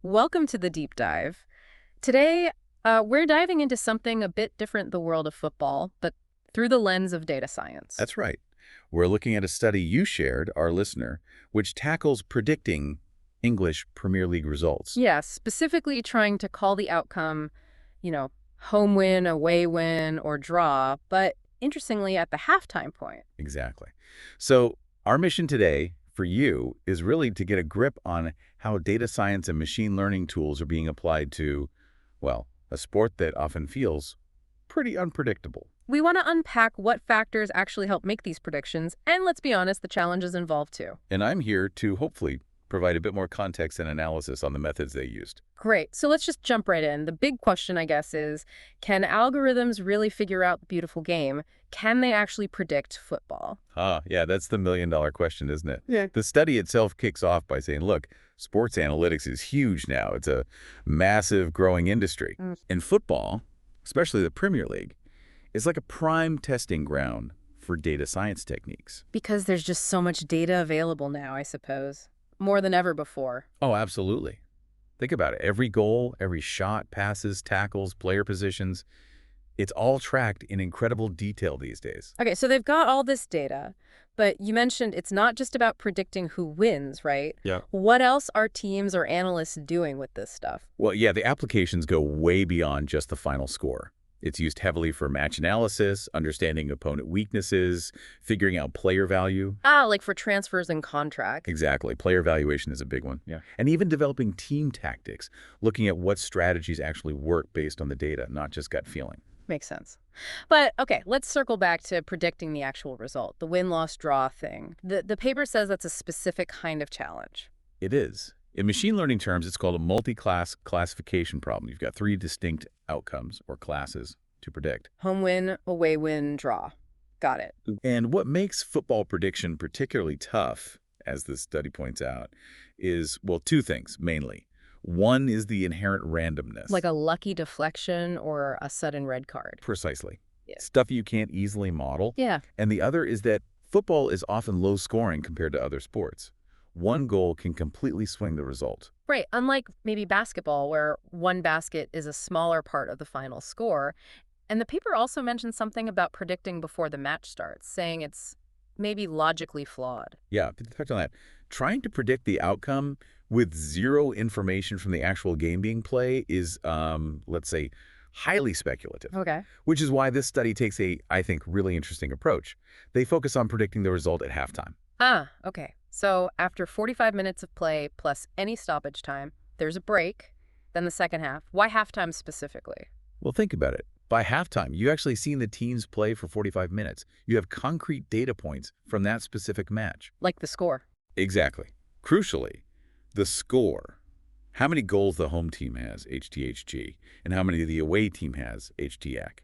Welcome to the deep dive. Today, we're diving into something a bit different, the world of football, but through the lens of data science. That's right. We're looking at a study you shared, our listener, which tackles predicting English Premier League results. Yeah, specifically trying to call the outcome, you know, home win, away win, or draw, but interestingly at the halftime point. Exactly. So our mission today for you is really to get a grip on how data science and machine learning tools are being applied to, well, a sport that often feels pretty unpredictable. We want to unpack what factors actually help make these predictions, and let's be honest, the challenges involved too. And I'm here to hopefully provide a bit more context and analysis on the methods they used. Great. So let's just jump right in. The big question, I guess, is can algorithms really figure out the beautiful game? Can they actually predict football? Yeah, that's the million-dollar question, isn't it? Yeah. The study itself kicks off by saying, look, sports analytics is huge now. It's a massive growing industry. And football, especially the Premier League, is like a prime testing ground for data science techniques. Because there's just so much data available now, I suppose. More than ever before. Oh, absolutely. Think about it. Every goal, every shot, passes, tackles, player positions, it's all tracked in incredible detail these days. Okay, so they've got all this data, but you mentioned it's not just about predicting who wins, right? Yeah. What else are teams or analysts doing with this stuff? Well, yeah, the applications go way beyond just the final score. It's used heavily for match analysis, understanding opponent weaknesses, figuring out player value. Like for transfers and contracts. Exactly. Player valuation is a big one. Yeah. And even developing team tactics, looking at what strategies actually work based on the data, not just gut feeling. Makes sense. But, okay, let's circle back to predicting the actual result, the win-loss-draw thing. The paper says that's a specific kind of challenge. It is. In machine learning terms, it's called a multi-class classification problem. You've got three distinct outcomes or classes to predict. Home win, away win, draw. Got it. And what makes football prediction particularly tough, as this study points out, is, well, two things, mainly. One is the inherent randomness. Like a lucky deflection or a sudden red card. Precisely. Yeah. Stuff you can't easily model. Yeah. And the other is that football is often low scoring compared to other sports. One goal can completely swing the result. Right. Unlike maybe basketball, where one basket is a smaller part of the final score. And the paper also mentions something about predicting before the match starts, saying it's maybe logically flawed. Yeah, to touch on that. Trying to predict the outcome with zero information from the actual game being played is, let's say, highly speculative. Okay. Which is why this study takes a, I think, really interesting approach. They focus on predicting the result at halftime. Okay. So after 45 minutes of play plus any stoppage time, there's a break, then the second half. Why halftime specifically? Well, think about it. By halftime, you actually seen the teams play for 45 minutes. You have concrete data points from that specific match. Like the score. Exactly. Crucially, the score. How many goals the home team has, HTHG, and how many the away team has, HTAC.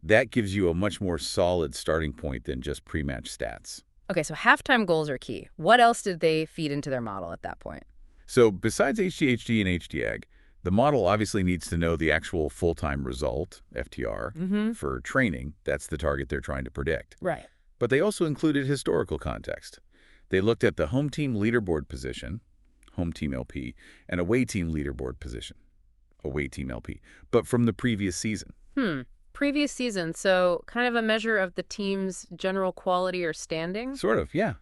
That gives you a much more solid starting point than just pre-match stats. Okay, so halftime goals are key. What else did they feed into their model at that point? So besides HTHG and HTAG, the model obviously needs to know the actual full-time result, FTR, for training. That's the target they're trying to predict. Right. But they also included historical context. They looked at the home team leaderboard position, home team LP, and away team leaderboard position, away team LP, but from the previous season. Previous season, so kind of a measure of the team's general quality or standing? Sort of, yeah.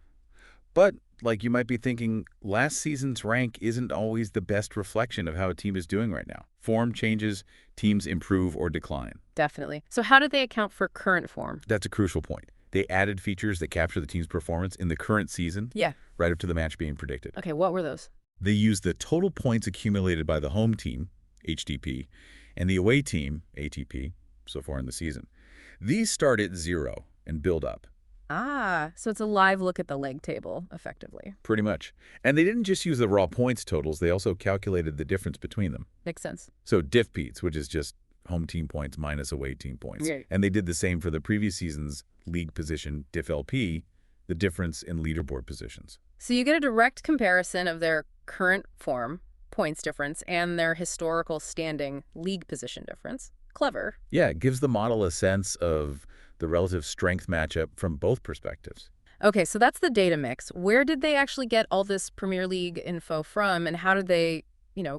But, like you might be thinking, last season's rank isn't always the best reflection of how a team is doing right now. Form changes, teams improve or decline. Definitely. So how did they account for current form? That's a crucial point. They added features that capture the team's performance in the current season, right up to the match being predicted. Okay, what were those? They used the total points accumulated by the home team, HTP, and the away team, ATP, so far in the season. These start at 0 and build up. So it's a live look at the leg table, effectively. Pretty much. And they didn't just use the raw points totals, they also calculated the difference between them. Makes sense. So diff-PEATs, which is just home team points minus away team points. Right. And they did the same for the previous season's league position, diff-LP, the difference in leaderboard positions. So you get a direct comparison of their current form, points difference, and their historical standing league position difference. Clever. Yeah, it gives the model a sense of the relative strength matchup from both perspectives. Okay, so that's the data mix. Where did they actually get all this Premier League info from, and how did they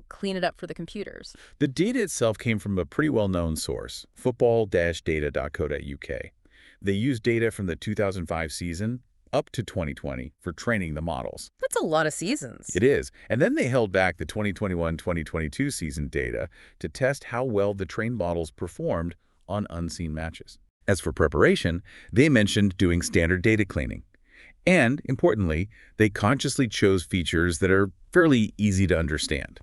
clean it up for the computers? The data itself came from a pretty well-known source, football-data.co.uk. They used data from the 2005 season up to 2020 for training the models. That's a lot of seasons. It is. And then they held back the 2021-2022 season data to test how well the trained models performed on unseen matches. As for preparation, they mentioned doing standard data cleaning. And, importantly, they consciously chose features that are fairly easy to understand.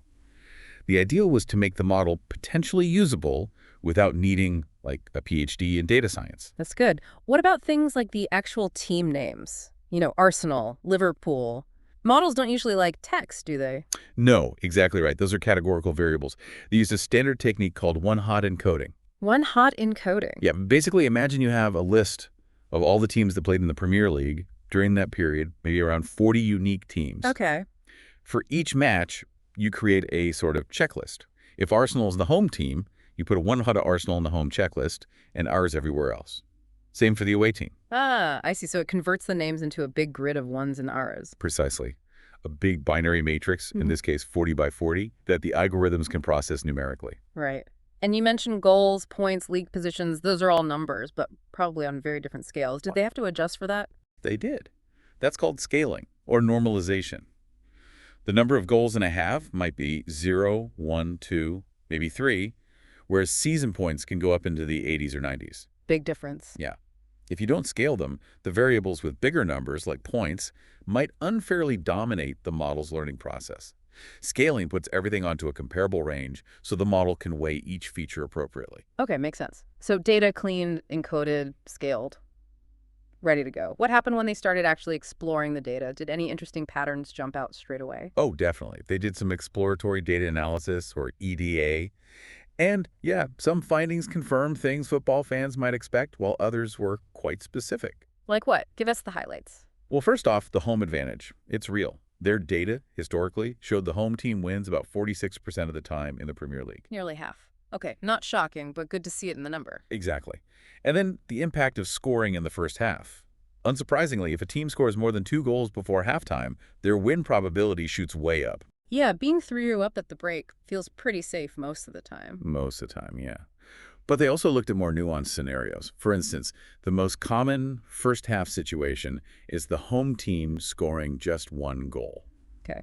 The idea was to make the model potentially usable without needing, like, a PhD in data science. That's good. What about things like the actual team names? Arsenal, Liverpool. Models don't usually like text, do they? No, exactly right. Those are categorical variables. They use a standard technique called one-hot encoding. One-hot encoding. Yeah, basically imagine you have a list of all the teams that played in the Premier League during that period, maybe around 40 unique teams. Okay. For each match, you create a sort of checklist. If Arsenal is the home team, you put a one-hot Arsenal in the home checklist and ours everywhere else. Same for the away team. Ah, I see. So it converts the names into a big grid of ones and R's. Precisely. A big binary matrix, in this case 40 by 40, that the algorithms can process numerically. Right. And you mentioned goals, points, league positions. Those are all numbers, but probably on very different scales. Did they have to adjust for that? They did. That's called scaling, or normalization. The number of goals in a half might be 0, 1, 2, maybe 3, whereas season points can go up into the 80s or 90s. Big difference. Yeah. If you don't scale them, the variables with bigger numbers, like points, might unfairly dominate the model's learning process. Scaling puts everything onto a comparable range so the model can weigh each feature appropriately. Okay, makes sense. So data cleaned, encoded, scaled, ready to go. What happened when they started actually exploring the data? Did any interesting patterns jump out straight away? Oh, definitely. They did some exploratory data analysis, or EDA. And, yeah, some findings confirmed things football fans might expect, while others were quite specific. Like what? Give us the highlights. Well, first off, the home advantage. It's real. Their data, historically, showed the home team wins about 46% of the time in the Premier League. Nearly half. Okay, not shocking, but good to see it in the number. Exactly. And then the impact of scoring in the first half. Unsurprisingly, if a team scores more than 2 goals before halftime, their win probability shoots way up. Yeah, being 3-0 up at the break feels pretty safe most of the time. Most of the time, yeah. But they also looked at more nuanced scenarios. For instance, the most common first-half situation is the home team scoring just 1 goal. Okay.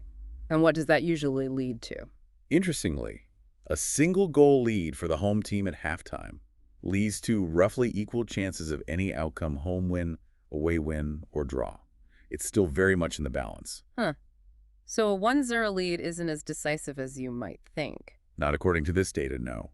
And what does that usually lead to? Interestingly, a single goal lead for the home team at halftime leads to roughly equal chances of any outcome: home win, away win, or draw. It's still very much in the balance. Huh. So a 1-0 lead isn't as decisive as you might think. Not according to this data, no.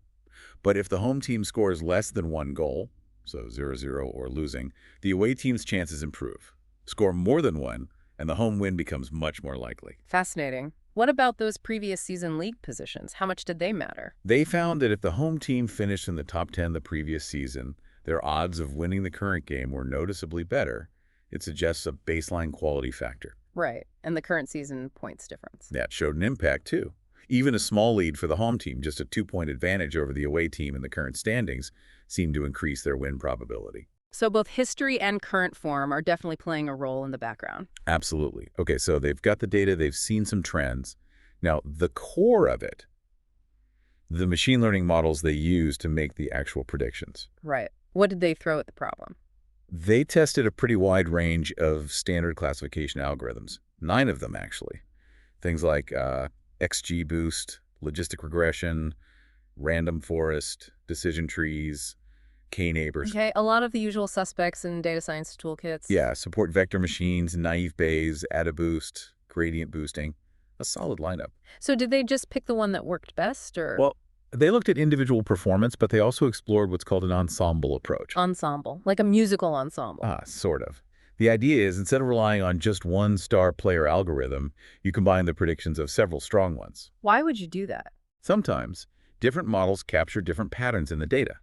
But if the home team scores less than 1 goal, so 0-0 or losing, the away team's chances improve. Score more than 1, and the home win becomes much more likely. Fascinating. What about those previous season league positions? How much did they matter? They found that if the home team finished in the top 10 the previous season, their odds of winning the current game were noticeably better. It suggests a baseline quality factor. Right. And the current season points difference. That showed an impact, too. Even a small lead for the home team, just a 2-point advantage over the away team in the current standings, seemed to increase their win probability. So both history and current form are definitely playing a role in the background. Absolutely. Okay, so they've got the data, they've seen some trends. Now, the core of it, the machine learning models they use to make the actual predictions. Right. What did they throw at the problem? They tested a pretty wide range of standard classification algorithms, 9 of them actually. Things like XGBoost, logistic regression, random forest, decision trees, K-neighbors. Okay, a lot of the usual suspects in data science toolkits. Yeah, support vector machines, naive Bayes, AdaBoost, gradient boosting. A solid lineup. So did they just pick the one that worked best, or? Well, they looked at individual performance, but they also explored what's called an ensemble approach. Ensemble, like a musical ensemble. Sort of. The idea is, instead of relying on just one star player algorithm, you combine the predictions of several strong ones. Why would you do that? Sometimes, different models capture different patterns in the data.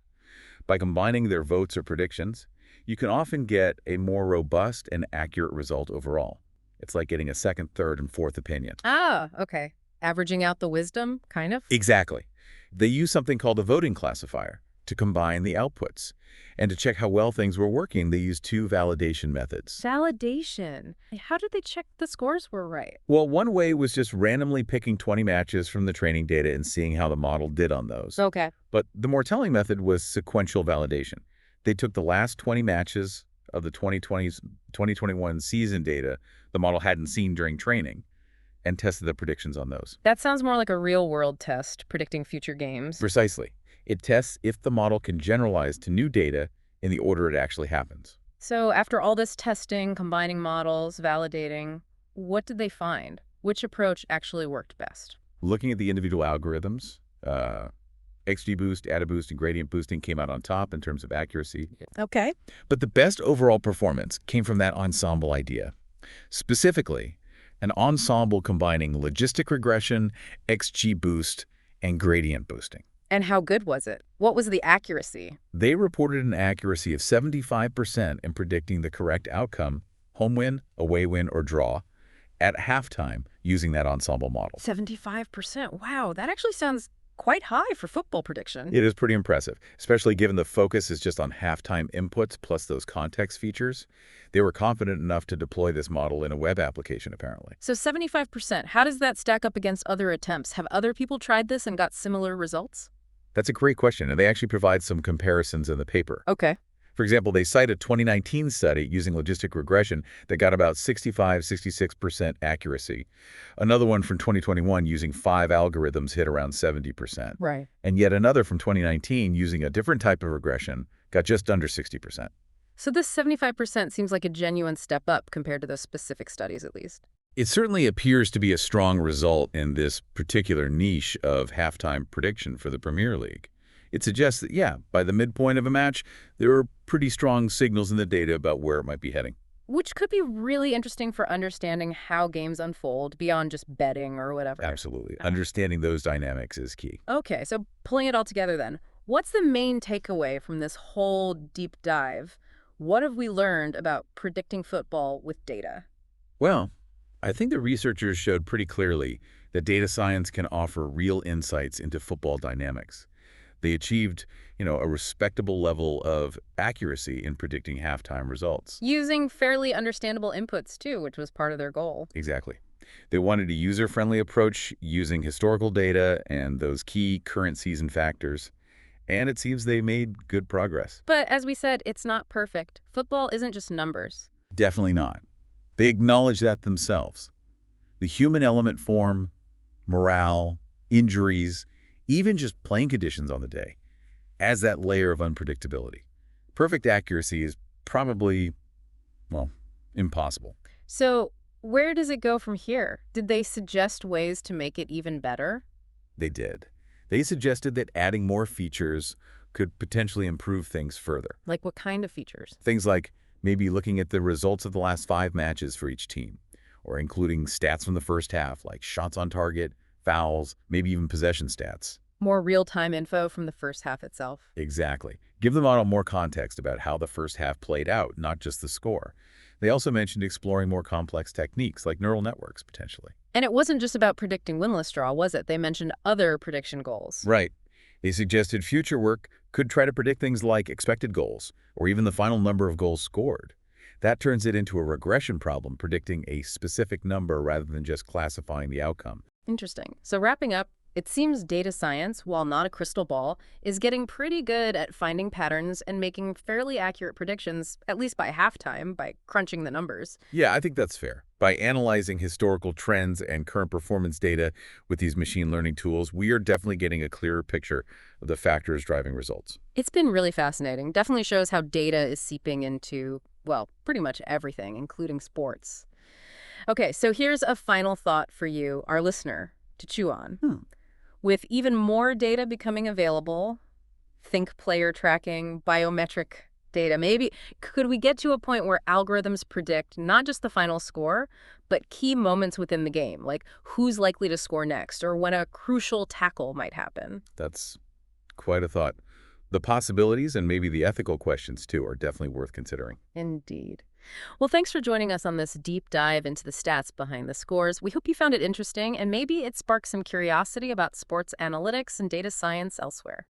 By combining their votes or predictions, you can often get a more robust and accurate result overall. It's like getting a second, third, and fourth opinion. Ah, okay. Averaging out the wisdom, kind of? Exactly. They use something called a voting classifier to combine the outputs. And to check how well things were working, they used two validation methods. Validation. How did they check the scores were right? Well, one way was just randomly picking 20 matches from the training data and seeing how the model did on those. Okay. But the more telling method was sequential validation. They took the last 20 matches of the 2021 season data the model hadn't seen during training and tested the predictions on those. That sounds more like a real-world test predicting future games. Precisely. It tests if the model can generalize to new data in the order it actually happens. So after all this testing, combining models, validating, what did they find? Which approach actually worked best? Looking at the individual algorithms, XGBoost, AdaBoost, and gradient boosting came out on top in terms of accuracy. Okay. But the best overall performance came from that ensemble idea. Specifically, an ensemble combining logistic regression, XGBoost, and gradient boosting. And how good was it? What was the accuracy? They reported an accuracy of 75% in predicting the correct outcome, home win, away win, or draw, at halftime using that ensemble model. 75%. Wow, that actually sounds quite high for football prediction. It is pretty impressive, especially given the focus is just on halftime inputs plus those context features. They were confident enough to deploy this model in a web application, apparently. So 75%, how does that stack up against other attempts? Have other people tried this and got similar results? That's a great question, and they actually provide some comparisons in the paper. Okay. For example, they cite a 2019 study using logistic regression that got about 65–66% accuracy. Another one from 2021 using 5 algorithms hit around 70%. Right. And yet another from 2019 using a different type of regression got just under 60%. So this 75% seems like a genuine step up compared to those specific studies, at least. It certainly appears to be a strong result in this particular niche of halftime prediction for the Premier League. It suggests that, yeah, by the midpoint of a match, there are pretty strong signals in the data about where it might be heading. Which could be really interesting for understanding how games unfold beyond just betting or whatever. Absolutely. Understanding those dynamics is key. Okay, so pulling it all together then, what's the main takeaway from this whole deep dive? What have we learned about predicting football with data? Well, I think the researchers showed pretty clearly that data science can offer real insights into football dynamics. They achieved, a respectable level of accuracy in predicting halftime results. Using fairly understandable inputs, too, which was part of their goal. Exactly. They wanted a user-friendly approach using historical data and those key current season factors, and it seems they made good progress. But as we said, it's not perfect. Football isn't just numbers. Definitely not. They acknowledge that themselves. The human element form, morale, injuries, even just playing conditions on the day, adds that layer of unpredictability. Perfect accuracy is probably, impossible. So where does it go from here? Did they suggest ways to make it even better? They did. They suggested that adding more features could potentially improve things further. Like what kind of features? Things like maybe looking at the results of the last 5 matches for each team, or including stats from the first half, like shots on target, fouls, maybe even possession stats. More real-time info from the first half itself. Exactly. Give the model more context about how the first half played out, not just the score. They also mentioned exploring more complex techniques, like neural networks, potentially. And it wasn't just about predicting winless draw, was it? They mentioned other prediction goals. Right. They suggested future work could try to predict things like expected goals, or even the final number of goals scored. That turns it into a regression problem, predicting a specific number rather than just classifying the outcome. Interesting. So wrapping up, it seems data science, while not a crystal ball, is getting pretty good at finding patterns and making fairly accurate predictions, at least by halftime, by crunching the numbers. Yeah, I think that's fair. By analyzing historical trends and current performance data with these machine learning tools, we are definitely getting a clearer picture of the factors driving results. It's been really fascinating. Definitely shows how data is seeping into, pretty much everything, including sports. Okay, so here's a final thought for you, our listener, to chew on. With even more data becoming available, think player tracking, biometric data, maybe could we get to a point where algorithms predict not just the final score, but key moments within the game, like who's likely to score next or when a crucial tackle might happen? That's quite a thought. The possibilities and maybe the ethical questions, too, are definitely worth considering. Indeed. Well, thanks for joining us on this deep dive into the stats behind the scores. We hope you found it interesting and maybe it sparked some curiosity about sports analytics and data science elsewhere.